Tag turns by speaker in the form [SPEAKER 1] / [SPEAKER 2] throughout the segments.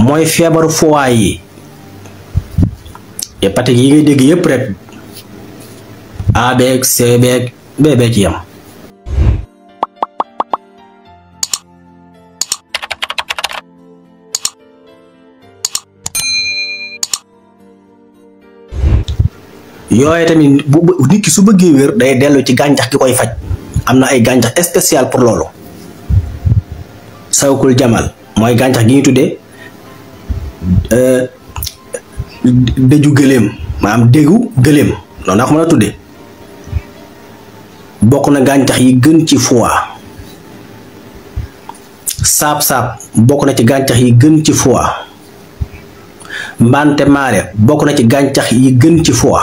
[SPEAKER 1] mooy feebaru foie yi hépatite yi ngay dégg yépp rek A beeg C beeg B beeg ci yam yooyu tamit bu nit ki su bëggee wér day dellu ci gàncax gi koy faj am na ay gàncax spécial pour loolu sawkul jamal mooy gàncax gi ñu tuddee dëju gëléem maanaam déggu gëléem noonu naa ko mën a tuddee bokk na gàncax yi gën ci foie saab-saab bokk na ci gàncax yi gën ci foie mbante maare bokk na ci gàncax yi gën ci foie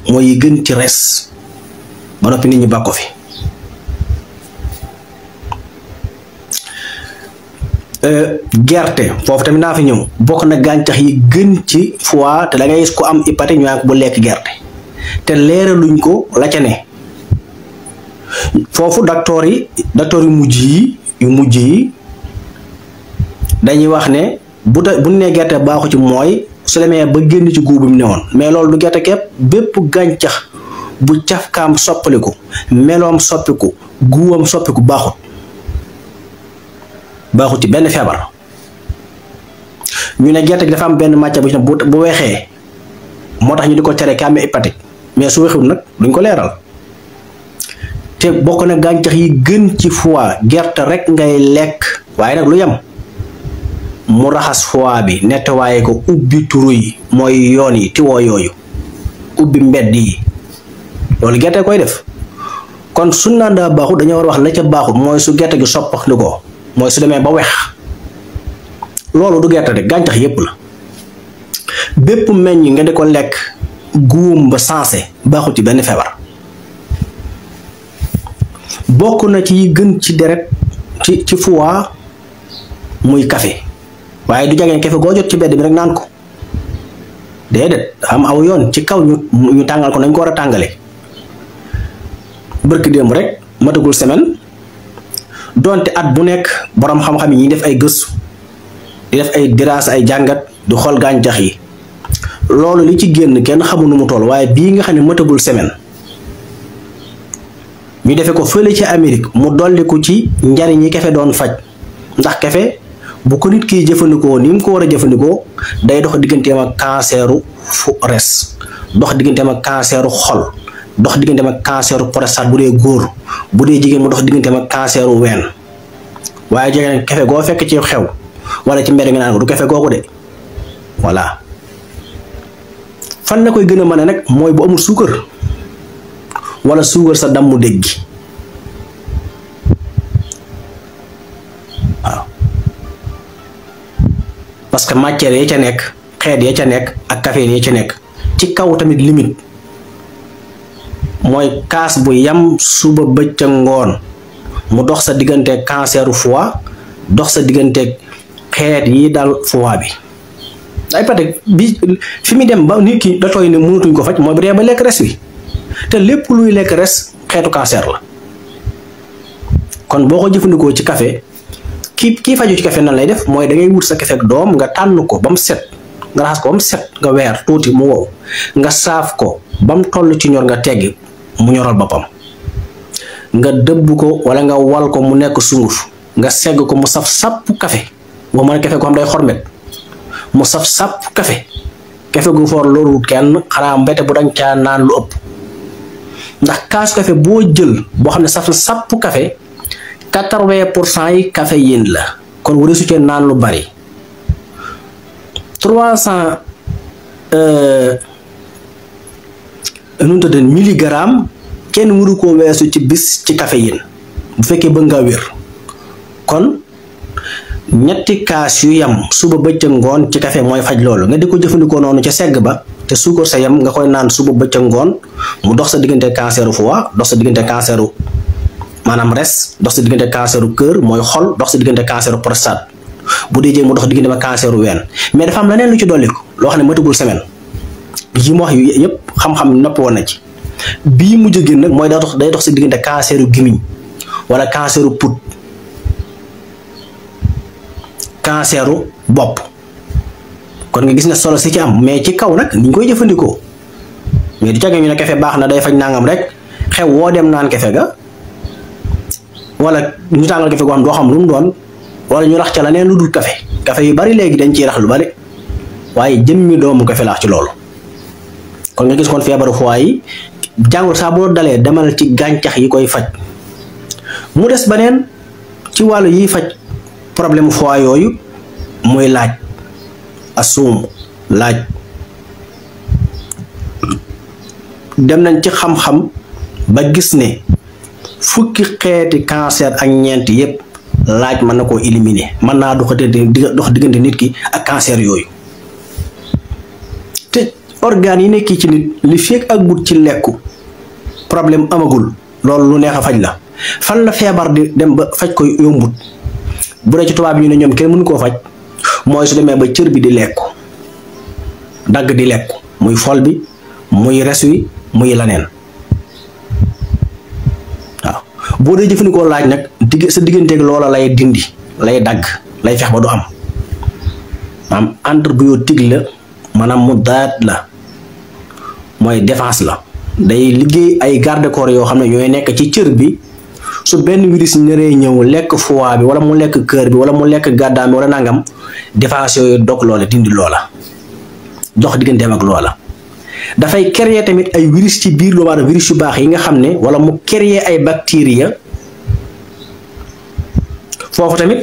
[SPEAKER 1] mooy yi gën ci res ba noppi nit ñi bàkko fi gerte foofu tamit naa fi ñëw bokk na gàncax yi gën ci foie te da ngay gis ko am hépatite ñu bu lekk gerte te leeraluñ ko la ca ne foofu docteur yu mujj yi dañuy wax ne bu ne gerte baaxu ci mooy su demee ba génn ci guub bi mu ne woon mais loolu du gerte képp bépp gàncax bu cafkaam soppaliku meloom soppiku guubam soppiku baaxut ci benn feebar ñu ne gerte gi dafa am benn matière bu ci ne bu weexee moo tax ñu di ko tere ki amee hépatite mais su weexul nag duñ ko leeral te bokk na gàncax yi gën ci foie gerte rek ngay lekk waaye nag lu yem mu raxas foie bi nettoyé ko ubbi turu yi mooy yoon yi tiwoo yooyu ubbi mbedd yi loolu gerte koy def kon su naan daa baaxut dañoo war a wax la ca baaxut mooy su gerte gi soppax ni ko mooy su demee ba weex loolu du gerte de gàncax yépp la bépp meññ nga di ko lekk guum ba sensé baaxut ci benn feebar bokk na ci gën ci deret ci foie muy café waaye du jageen café goo jot ci bedd bi rek naan ko déedéet am aw yoon ci kaw ñu tàngal ko nañ ko war a tàngale bërki démb rek matagul semaine donte at bu nekk boroom xam-xam yi ñuy def ay gëstu di def ay diraas ay jàngat di xool gàncax yi loolu li ci génn kenn xamul nu mu toll waaye bii nga xam ne matagul semaine ñu defee ko fële ci Amérique mu dolliku ci njariñ yi kafe doon faj ndax kafe bu ko nit kiy jëfandikoo ni mu ko war a jëfandikoo day dox digganteem ak canceru res dox digganteem ak canceru xol dox digganteem ak canceru prostate bu dee góor bu dee jigéen mu dox digganteem ak canceru ween waaye jege kafe goo fekk ci xew wala ci mbedd nga naan ko du kafe googu de voilà fan la koy gën a mën a nag mooy bu amul suukar wala suukar sa dammu dégg waaw parce que matière ya ca nekk xeet ya ca nekk ak café ya ca nekk ci kaw tamit limite mooy kaas bu yam suba bëccëg ngoon mu dox sa digganteeg canceru foie dox sa digganteeg xeet yi dal foie bi ay pate bi fi mu dem ba nit ki da tooy ne mënatuñ ko faj mooy bu dee ba lekk res wi te lépp luy lekk res xeetu cancer la kon boo ko jëfandikoo ci café kii faju ci café nan lay def mooy da ngay wut sa café ak doom nga tànn ko ba mu set nga raxas ko ba mu set nga weer tuuti mu wow nga saaf ko ba mu toll ci ñor nga teggi mu ñoral boppam nga dëbb ko wala nga wal ko mu nekk sunguf nga segg ko mu saf sàpp café boo mën a café ko xam day xormet mu saf sàpp café gu for loolu kenn xanaa mbete bu dañ caa naan lu ëpp ndax kaas café boo jël boo xam ne saf sàpp café 80% yi caféine la kon wari su cee naan lu bari 300 milligramme kenn waru koo weesu ci bis ci caféine bu fekkee bëgg nga wér kon ñetti kaas yu yam suba bëccëg ngoon ci café mooy faj loolu nga di ko jëfandikoo noonu ca segg ba te suukar sa yam nga koy naan suba bëccëg ngoon mu dox sa diggante canceru foie dox sa diggante canceru maanaam res dox sa diggante canceru cœur mooy xol dox sa diggante canceru prostate bu dee jéem mu dox diggante ma canceru ween mais dafa am leneen lu ci dolli ko loo xam ne matagul semaine yi ma wax yu yëpp xam-xam nopp woon na ci bii mu jógee nag mooy day dox sa diggante canceru gémmiñ wala canceru put canceru bopp kon nga gis ne solo si ci am mais ci kaw nag niñ koy jëfandikoo mais du cage ñu ne café baax na day faj nangam rek xew woo dem naan café ga wala ñu tàngal café goo xam doo xam lu mu doon wala ñu rax ca la neen lu dul café yu bari léegi dañ ciy rax lu bari waaye jëmmi doomu café laax ci loolu kon nga gis kon feebaru foie yi jàngoro saa boo dalee demal ci gàncax yi koy faj mu des beneen ci wàllu yiy faj problème foie yooyu mooy laaj asuum laaj dem nañ ci xam-xam ba gis ne fukki xeeti cancer ak ñeent yépp laaj mën na koo éliminer mën naa dox diggante nit ki ak cancer yooyu te organes yi nekk ci nit li fekk ak gut ci lekku problème amagul loolu lu neex a faj la fan la feebar di dem ba faj ko yombut bu dee ci tubaab yi ne ñoom kenn mënu koo faj mooy su demee ba cër bi di lekku dagg di lekku muy fol bi muy res wi muy laneen waaw boo dee jëfandikoo laaj nag sa digganteeg loola lay dindi lay dagg lay fex ba du am maanaam antibiotique la maanaam mu daat la mooy défense la day liggéey ay garde corps yoo xam ne ñooy nekk ci cër bi su benn virus ñëree ñëw lekk foie bi wala mu lekk cœur bi wala mu lekk gàddaam bi wala nangam défense yooyu dog loola dindi loola dox digganteem ak loola dafay créer tamit ay virus ci biir doomu aadama virus yu baax yi nga xam ne wala mu créer ay bactéries foofu tamit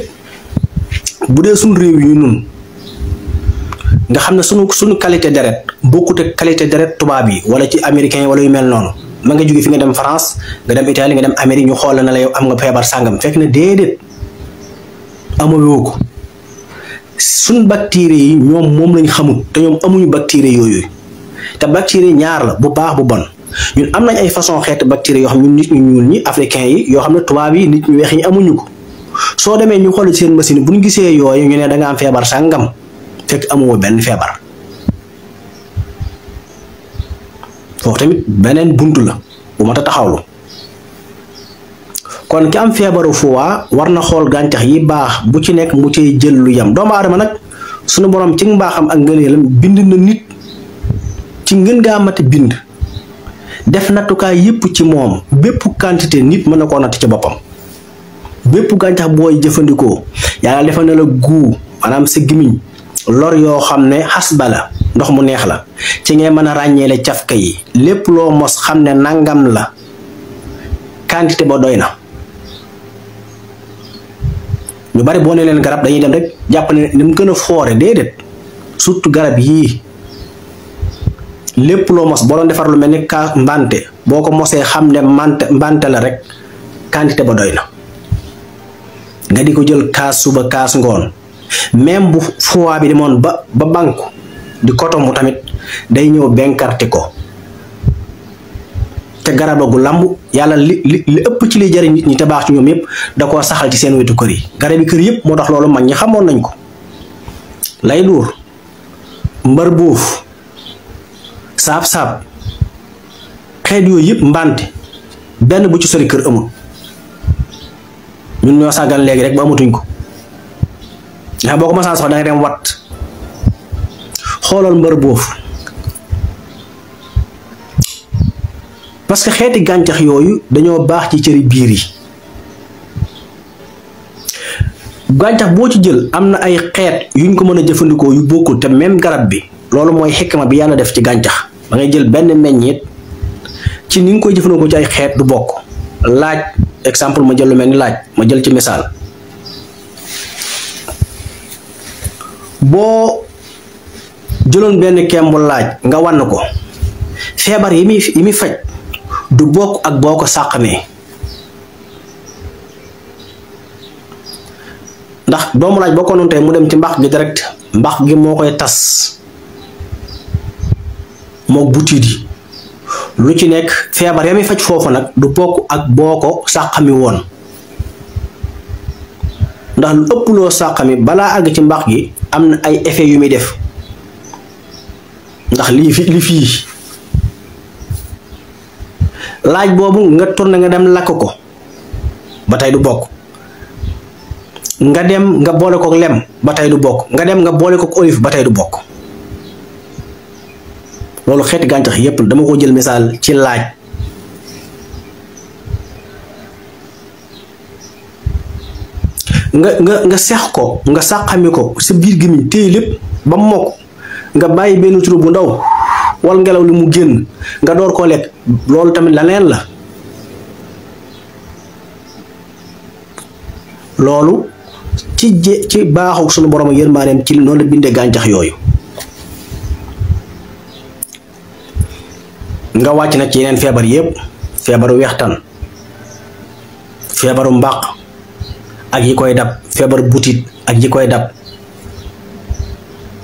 [SPEAKER 1] bu dee suñu réew yi nun nga xam ne suñu qualité deret bokkut ak qualité deret tubaab yi wala ci américain yi wala yu mel noonu ma nga jóge fi nga dem France nga dem Italie nga dem Amérique ñu xool na la yow am nga feebar sàngam fekk na déedéet amoo ko suñ bactéries yi ñoom moom lañ xamul te ñoom amuñu bactéries yooyu te bactéries ñaar la bu baax bu bon ñun am nañ ay façon xeeti bactéries yoo xam ñun nit ñu ñuul ñi africain yi yoo xam ne tubaab yi nit ñu weex ñi amuñu ko soo demee ñu xool seen machine bu ñu gisee yooyu ñu ne da nga am feebar sàngam fekk amoo benn feebar foofu tamit beneen buntu la bu mat a taxawlu kon ki am feebaru foie war na xool gàncax yi baax bu ci nekk mu cay jël lu yam doomu aadama nag sunu borom ci mbaaxam ak ngëneelam bind na nit ci ngën gaa mate bind def nattukaay yépp ci moom bépp quantité nit mën na koo natt ci boppam bépp gàncax booy jëfandikoo yàlla defal na la guu maanaam sa gimiñ lor yoo xam ne xas bala ndox mu neex la ci ngay mën a ràññeele cafka yi lépp loo mos xam ne nangam la quantité ba doy na ñu bari boo ne leen garab dañuy dem rek jàpp ne ni mu gën a foore déedéet surtout garab yii lépp loo mos boo doon defar lu mel ni kaas mbante boo ko mosee xam ne mbante la rek quantité ba doy na nga di ko jël kaas suba kaas ngoon même bu foie bi demoon ba banku di kotomu tamit day ñëw benkarti ko te garab gu lamb yàlla li ëpp ci liy jariñ nit ñi te baax ci ñoom yëpp da koo saxal ci seen wetu kër yi garabi kër yëpp moo tax loolu mag ñi xamoon nañ ko lay duur mbar buuf saab-saab xeet yooyu yëpp mbante benn bu ci sori kër amul ñun ñoo sàggan léegi rek ba amatuñ ko nga boo ko masaan sax da nga dem wat xoolal mbar boofu parce que xeeti gàncax yooyu dañoo baax ci cëri biir yi gàncax boo ci jël am na ay xeet yuñ ko mën a jëfandikoo yu bokkul te même garab bi loolu mooy xikma bi yàlla def ci gàncax da ngay jël benn meññeet ci ni nga koy jëfandikoo ci ay xeet du bokk laaj exemple ma jël lu mel ni laaj ma jël ci misaal boo jëloon benn kembu laaj nga wann ko feebar yi muy faj du bokk ak boo ko sàqamee ndax doomu laaj boo ko noonu tey mu dem ci mbax gi direct mbax gi moo koy tas mook butiit yi lu ci nekk feebar ya muy faj foofu nag du bokk ak boo ko sàqami woon ndax lu ëpp loo sàqami balaa àgg ci mbax gi am na ay effet yu muy def ndax li fii laaj boobu nga tourné nga dem lakk ko ba tey du bokk nga dem nga boole ko lem ba tey du bokk nga dem nga boole ko olive ba tey du bokk loolu xeeti gàncax yépp dama ko jël misaal ci laaj. nga seex ko nga sàqami ko sa biir gi mi téye lépp ba mu mokk nga bàyyi benn turu bu ndaw wal ngelaw li mu génn nga door koo lekk loolu tamit leneen la. loolu ci baaxu sunu borom ak yërmaaneem ci noonu la bindee gàncax yooyu. nga wàcc nag ci yeneen feebar yépp, feebaru weextan, feebaru mbàq ak yi koy dab, feebaru butit ak yi koy dab,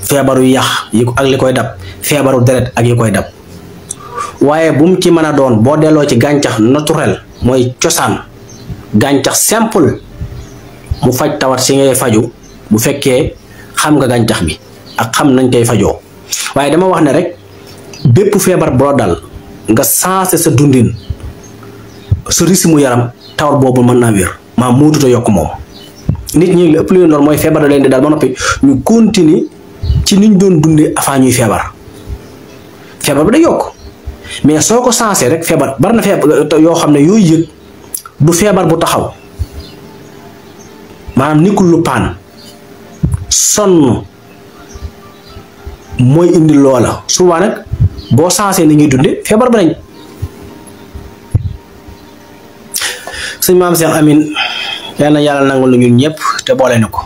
[SPEAKER 1] feebaru yax yi ak li koy dab, feebaru deret ak yi koy dab. waaye bu mu ci mën a doon boo delloo ci gàncax naturel mooy cosaan, gàncax simple mu faj tawat si ngay faju bu fekkee xam nga gàncax bi ak xam nañ koy fajoo. waaye dama wax ne rek bépp feebar boo dal nga sensé sa dundin sa rythme yaram tawat boobu mën naa wér maa muututa yokk moom. nit ñi li ëpp lu lool mooy feebar da leen di dal ba noppi ñu continue ci niñ doon dundee avant ñuy feebar bi day yokk mais soo ko sensé rek feebar bari na feebar yoo xam ne yooyu yëg du feebar bu taxaw maanaam nekkul lu paan sonn mooy indi loola souvent nag boo sensé ni ñuy dunde feebar ba nañ. sëñ Maam Cheikh Amin yal na yàlla nangul ñun ñëpp te boole na ko.